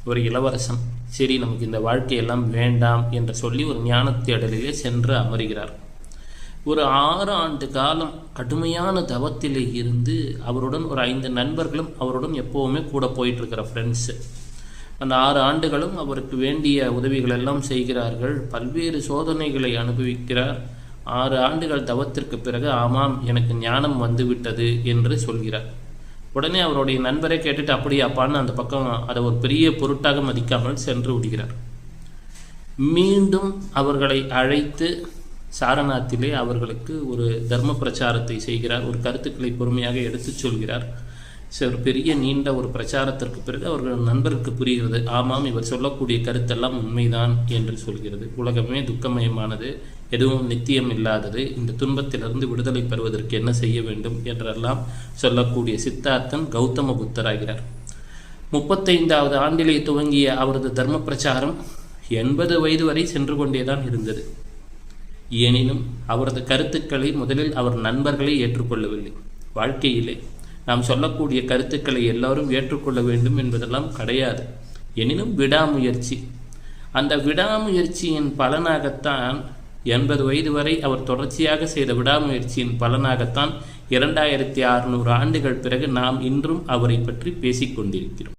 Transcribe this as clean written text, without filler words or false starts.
ஒரு இளவரசன் சரி நமக்கு இந்த வாழ்க்கையெல்லாம் வேண்டாம் என்று சொல்லி ஒரு ஞான தேடலிலே சென்று அமர்கிறார். ஒரு 6 ஆண்டு காலம் கடுமையான தவத்திலே இருந்து அவருடன் ஒரு 5 நண்பர்களும் அவருடன் எப்போவுமே கூட போயிட்டுருக்கிற ஃப்ரெண்ட்ஸு. அந்த 6 ஆண்டுகளும் அவருக்கு வேண்டிய உதவிகள் எல்லாம் செய்கிறார்கள். பல்வேறு சோதனைகளை அனுபவிக்கிறார். 6 ஆண்டுகள் தவத்திற்கு பிறகு ஆமாம் எனக்கு ஞானம் வந்துவிட்டது என்று சொல்கிறார். உடனே அவருடைய நண்பரை கேட்டுட்டு அப்படியாப்பான்னு அந்த பக்கம் அதை ஒரு பெரிய பொருட்டாக மதிக்காமல் சென்று விடுகிறார். மீண்டும் அவர்களை அழைத்து சாரநாத்திலே அவர்களுக்கு ஒரு தர்ம பிரச்சாரத்தை செய்கிறார். ஒரு கருத்துக்களை பொறுமையாக எடுத்துச் சொல்கிறார். ஒரு பெரிய நீண்ட ஒரு பிரச்சாரத்திற்கு பிறகு அவர்கள் நண்பருக்கு புரிகிறது, ஆமாம் இவர் சொல்லக்கூடிய கருத்தெல்லாம் உண்மைதான் என்று சொல்கிறது. உலகமே துக்கமயமானது, எதுவும் நித்தியம் இல்லாதது, இந்த துன்பத்திலிருந்து விடுதலை பெறுவதற்கு என்ன செய்ய வேண்டும் என்றெல்லாம் சொல்லக்கூடிய சித்தார்த்தன் கௌதம புத்தராகிறார். 35வது ஆண்டிலே துவங்கிய அவரது தர்ம பிரச்சாரம் 80 வயது வரை சென்று கொண்டேதான் இருந்தது. எனினும் அவரது கருத்துக்களை முதலில் அவர் நண்பர்களை ஏற்றுக்கொள்ளவில்லை. வாழ்க்கையிலே நாம் சொல்லக்கூடிய கருத்துக்களை எல்லாரும் ஏற்றுக்கொள்ள வேண்டும் என்பதெல்லாம் கிடையாது. எனினும் விடாமுயற்சி, அந்த விடாமுயற்சியின் பலனாகத்தான் 80 வயது வரை அவர் தொடர்ச்சியாக செய்த விடாமுயற்சியின் பலனாகத்தான் 2600 ஆண்டுகள் பிறகு நாம் இன்றும் அவரை பற்றி பேசிக்கொண்டிருக்கிறோம்.